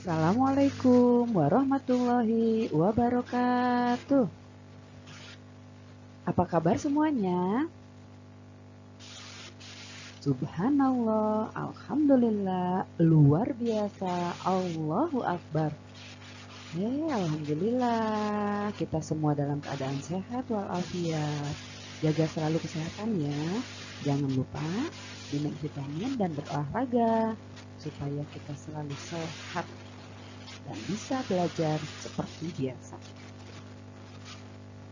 Assalamualaikum warahmatullahi wabarakatuh. Apa kabar semuanya? Subhanallah, alhamdulillah, luar biasa, Allahu Akbar. Alhamdulillah, kita semua dalam keadaan sehat walafiat. Jaga selalu kesehatan ya. Jangan lupa minum vitamin dan berolahraga supaya kita selalu sehat dan bisa belajar seperti biasa.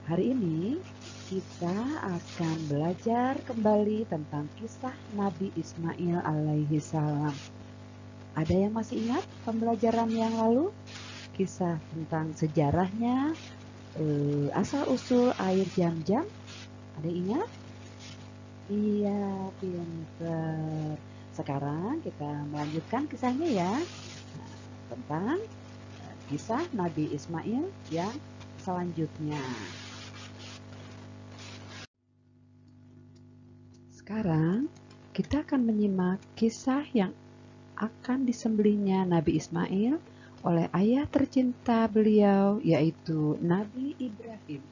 Hari ini kita akan belajar kembali tentang kisah Nabi Ismail alaihi salam. Ada yang masih ingat pembelajaran yang lalu? Kisah tentang sejarahnya, asal-usul air Zam-Zam. Ada yang ingat? Iya, pinter. Sekarang kita melanjutkan kisahnya ya. Tentang kisah Nabi Ismail yang selanjutnya. Sekarang kita akan menyimak kisah yang akan disembelihnya Nabi Ismail oleh ayah tercinta beliau, yaitu Nabi Ibrahim.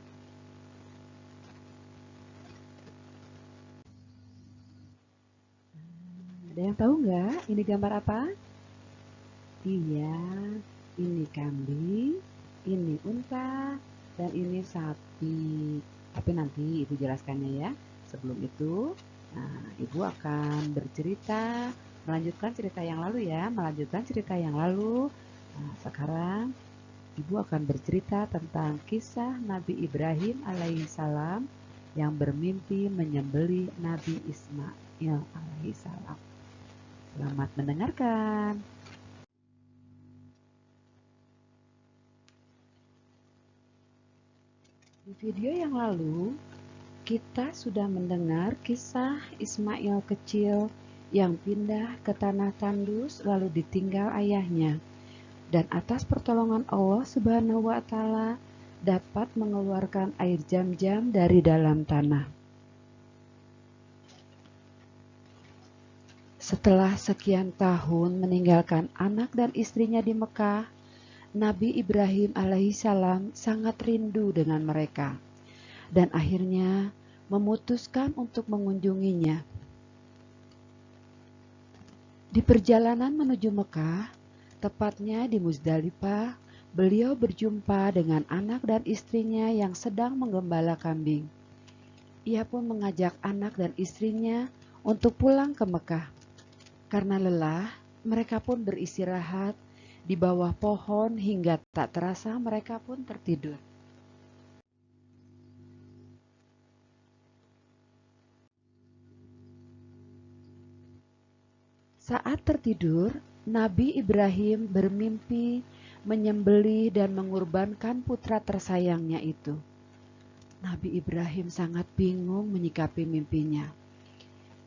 Ada yang tahu nggak ini gambar apa? Iya, ini kambing, ini unta, dan ini sapi. Tapi nanti Ibu jelaskannya ya. Sebelum itu, Ibu akan bercerita, melanjutkan cerita yang lalu ya, sekarang Ibu akan bercerita tentang kisah Nabi Ibrahim alaihissalam yang bermimpi menyembelih Nabi Ismail alaihissalam. Selamat mendengarkan. Di video yang lalu, kita sudah mendengar kisah Ismail kecil yang pindah ke tanah tandus lalu ditinggal ayahnya. Dan atas pertolongan Allah Subhanahu wa Ta'ala dapat mengeluarkan air Zam-Zam dari dalam tanah. Setelah sekian tahun meninggalkan anak dan istrinya di Mekah, Nabi Ibrahim alaihissalam sangat rindu dengan mereka dan akhirnya memutuskan untuk mengunjunginya. Di perjalanan menuju Mekah, tepatnya di Muzdalifah, beliau berjumpa dengan anak dan istrinya yang sedang menggembala kambing. Ia pun mengajak anak dan istrinya untuk pulang ke Mekah. Karena lelah, mereka pun beristirahat di bawah pohon hingga tak terasa mereka pun tertidur. Saat tertidur, Nabi Ibrahim bermimpi menyembelih dan mengorbankan putra tersayangnya itu. Nabi Ibrahim sangat bingung menyikapi mimpinya.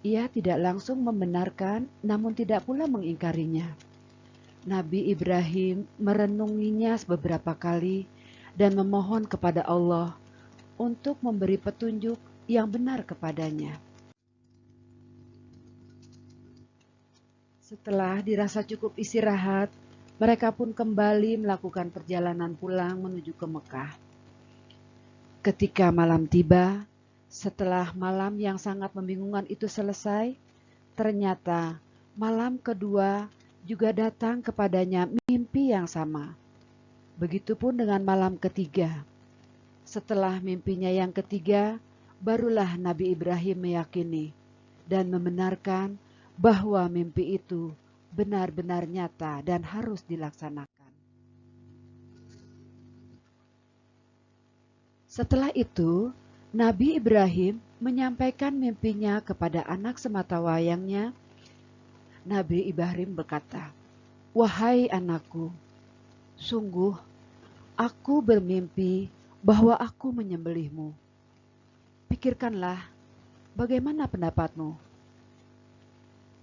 Ia tidak langsung membenarkan, namun tidak pula mengingkarinya. Nabi Ibrahim merenunginya beberapa kali dan memohon kepada Allah untuk memberi petunjuk yang benar kepadanya. Setelah dirasa cukup istirahat, mereka pun kembali melakukan perjalanan pulang menuju ke Mekah. Ketika malam tiba, setelah malam yang sangat membingungkan itu selesai, ternyata malam kedua juga datang kepadanya mimpi yang sama. Begitupun dengan malam ketiga. Setelah mimpinya yang ketiga, barulah Nabi Ibrahim meyakini dan membenarkan bahwa mimpi itu benar-benar nyata dan harus dilaksanakan. Setelah itu, Nabi Ibrahim menyampaikan mimpinya kepada anak sematawayangnya. Nabi Ibrahim berkata, "Wahai anakku, sungguh aku bermimpi bahwa aku menyembelihmu. Pikirkanlah, bagaimana pendapatmu?"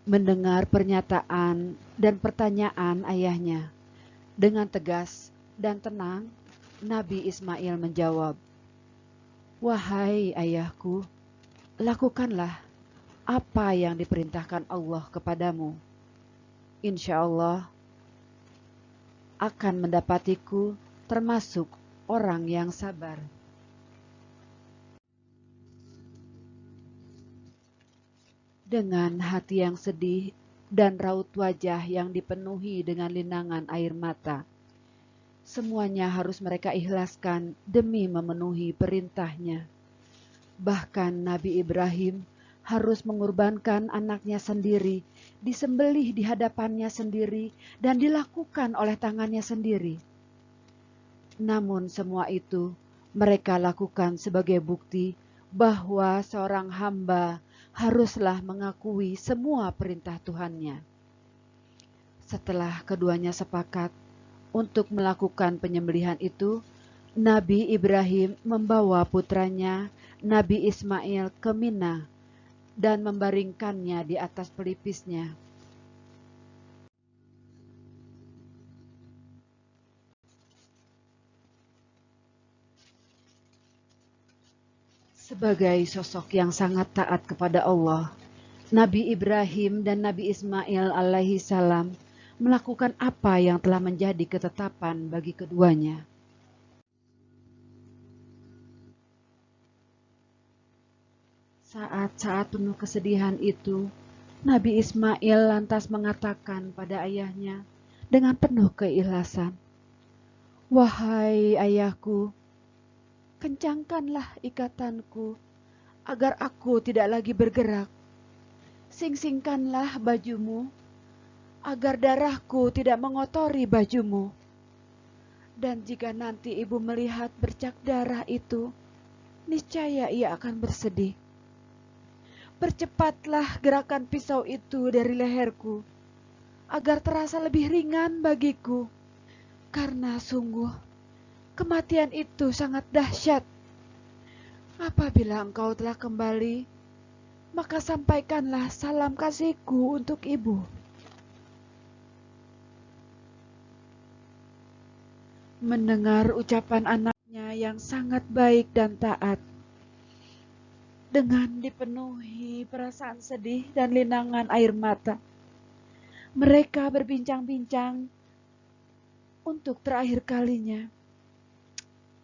Mendengar pernyataan dan pertanyaan ayahnya, dengan tegas dan tenang, Nabi Ismail menjawab, "Wahai ayahku, lakukanlah apa yang diperintahkan Allah kepadamu. Insya Allah akan mendapatiku, termasuk orang yang sabar. Dengan hati yang sedih dan raut wajah yang dipenuhi dengan linangan air mata, semuanya harus mereka ikhlaskan demi memenuhi perintahnya. Bahkan Nabi Ibrahim harus mengorbankan anaknya sendiri, disembelih di hadapannya sendiri, dan dilakukan oleh tangannya sendiri. Namun semua itu mereka lakukan sebagai bukti bahwa seorang hamba haruslah mengakui semua perintah Tuhannya. Setelah keduanya sepakat untuk melakukan penyembelihan itu, Nabi Ibrahim membawa putranya Nabi Ismail ke Mina dan membaringkannya di atas pelipisnya. Sebagai sosok yang sangat taat kepada Allah, Nabi Ibrahim dan Nabi Ismail alaihi salam melakukan apa yang telah menjadi ketetapan bagi keduanya. Saat-saat penuh kesedihan itu, Nabi Ismail lantas mengatakan pada ayahnya dengan penuh keikhlasan, "Wahai ayahku, kencangkanlah ikatanku agar aku tidak lagi bergerak. Sing-singkanlah bajumu agar darahku tidak mengotori bajumu. Dan jika nanti ibu melihat bercak darah itu, niscaya ia akan bersedih. Percepatlah gerakan pisau itu dari leherku, agar terasa lebih ringan bagiku, karena sungguh kematian itu sangat dahsyat. Apabila engkau telah kembali, maka sampaikanlah salam kasihku untuk ibu." Mendengar ucapan anaknya yang sangat baik dan taat, dengan dipenuhi perasaan sedih dan linangan air mata, mereka berbincang-bincang untuk terakhir kalinya.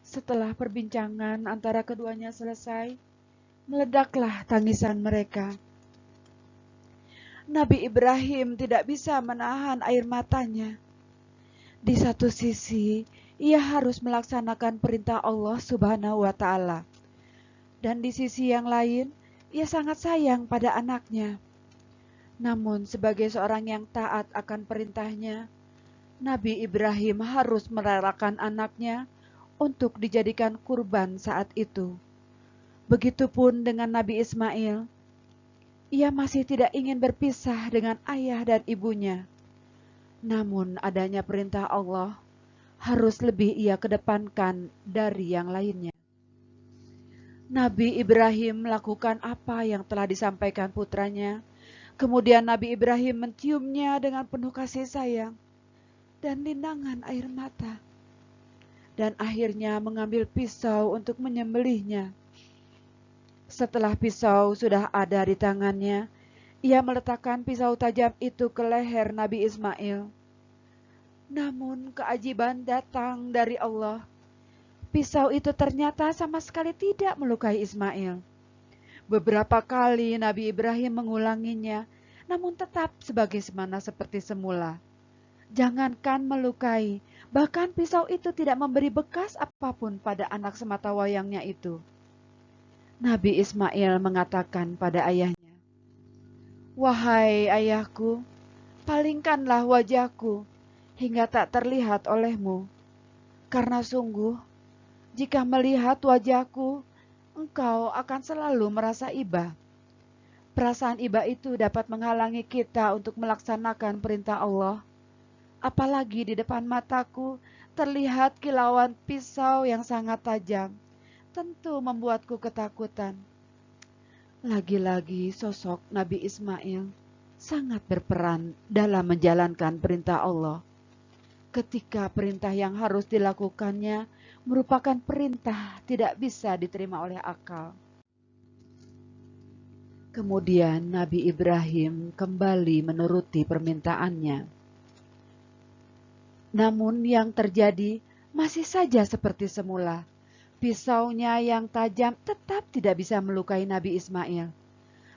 Setelah perbincangan antara keduanya selesai, meledaklah tangisan mereka. Nabi Ibrahim tidak bisa menahan air matanya. Di satu sisi, ia harus melaksanakan perintah Allah Subhanahu wa Ta'ala, dan di sisi yang lain, ia sangat sayang pada anaknya. Namun, sebagai seorang yang taat akan perintahnya, Nabi Ibrahim harus merelakan anaknya untuk dijadikan kurban saat itu. Begitupun dengan Nabi Ismail, ia masih tidak ingin berpisah dengan ayah dan ibunya. Namun adanya perintah Allah harus lebih ia kedepankan dari yang lainnya. Nabi Ibrahim melakukan apa yang telah disampaikan putranya. Kemudian Nabi Ibrahim menciumnya dengan penuh kasih sayang dan linangan air mata, dan akhirnya mengambil pisau untuk menyembelihnya. Setelah pisau sudah ada di tangannya, ia meletakkan pisau tajam itu ke leher Nabi Ismail. Namun keajaiban datang dari Allah. Pisau itu ternyata sama sekali tidak melukai Ismail. Beberapa kali Nabi Ibrahim mengulanginya, namun tetap sebagaimana seperti semula. Jangankan melukai, bahkan pisau itu tidak memberi bekas apapun pada anak sematawayangnya itu. Nabi Ismail mengatakan pada ayahnya, "Wahai ayahku, palingkanlah wajahku hingga tak terlihat olehmu. Karena sungguh, jika melihat wajahku, engkau akan selalu merasa iba. Perasaan iba itu dapat menghalangi kita untuk melaksanakan perintah Allah. Apalagi di depan mataku terlihat kilauan pisau yang sangat tajam. Tentu membuatku ketakutan." Lagi-lagi sosok Nabi Ismail sangat berperan dalam menjalankan perintah Allah. Ketika perintah yang harus dilakukannya merupakan perintah tidak bisa diterima oleh akal. Kemudian Nabi Ibrahim kembali menuruti permintaannya. Namun yang terjadi masih saja seperti semula. Pisaunya yang tajam tetap tidak bisa melukai Nabi Ismail.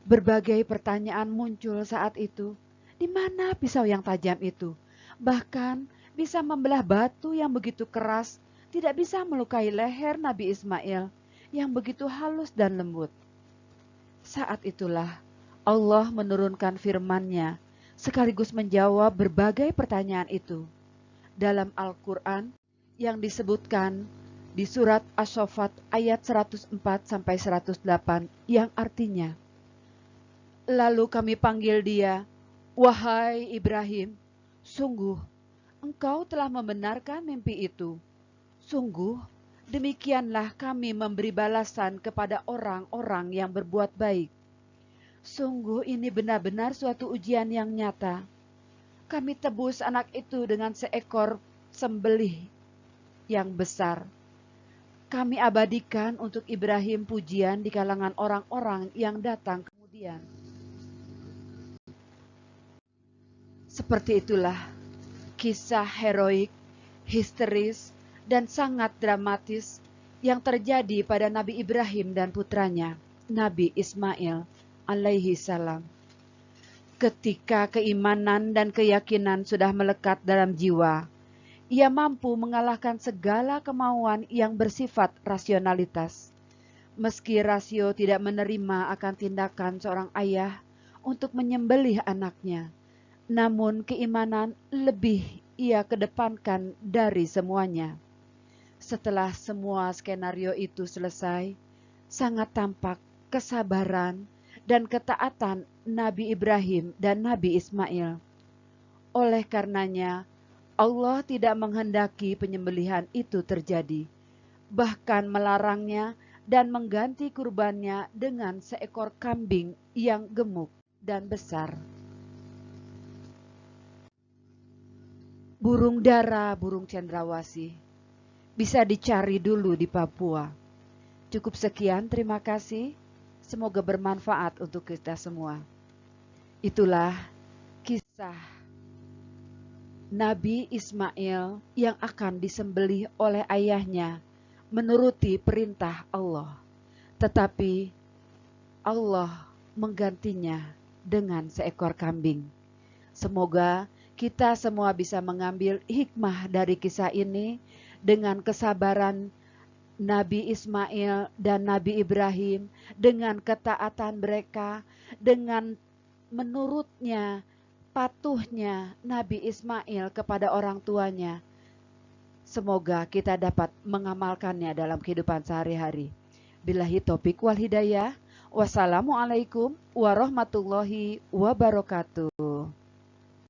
Berbagai pertanyaan muncul saat itu. Di mana pisau yang tajam itu? Bahkan bisa membelah batu yang begitu keras, tidak bisa melukai leher Nabi Ismail yang begitu halus dan lembut. Saat itulah Allah menurunkan firman-Nya sekaligus menjawab berbagai pertanyaan itu dalam Al-Quran yang disebutkan di surat Asy-Syaffat ayat 104 sampai 108 yang artinya, lalu kami panggil dia, wahai Ibrahim, sungguh engkau telah membenarkan mimpi itu. Sungguh demikianlah kami memberi balasan kepada orang-orang yang berbuat baik. Sungguh ini benar-benar suatu ujian yang nyata. Kami tebus anak itu dengan seekor sembelih yang besar. Kami abadikan untuk Ibrahim pujian di kalangan orang-orang yang datang kemudian. Seperti itulah kisah heroik, histeris, dan sangat dramatis yang terjadi pada Nabi Ibrahim dan putranya, Nabi Ismail alaihi salam. Ketika keimanan dan keyakinan sudah melekat dalam jiwa, ia mampu mengalahkan segala kemauan yang bersifat rasionalitas. Meski rasio tidak menerima akan tindakan seorang ayah untuk menyembelih anaknya, namun keimanan lebih ia kedepankan dari semuanya. Setelah semua skenario itu selesai, sangat tampak kesabaran dan ketaatan Nabi Ibrahim dan Nabi Ismail. Oleh karenanya, Allah tidak menghendaki penyembelihan itu terjadi, bahkan melarangnya dan mengganti kurbannya dengan seekor kambing yang gemuk dan besar. Burung dara, burung cendrawasih, bisa dicari dulu di Papua. Cukup sekian, terima kasih. Semoga bermanfaat untuk kita semua. Itulah kisah Nabi Ismail yang akan disembelih oleh ayahnya menuruti perintah Allah. Tetapi Allah menggantinya dengan seekor kambing. Semoga kita semua bisa mengambil hikmah dari kisah ini dengan kesabaran Nabi Ismail dan Nabi Ibrahim, dengan ketaatan mereka, dengan menurutnya, patuhnya Nabi Ismail kepada orang tuanya. Semoga kita dapat mengamalkannya dalam kehidupan sehari-hari. Billahi taufiq wal hidayah. Wassalamualaikum warahmatullahi wabarakatuh.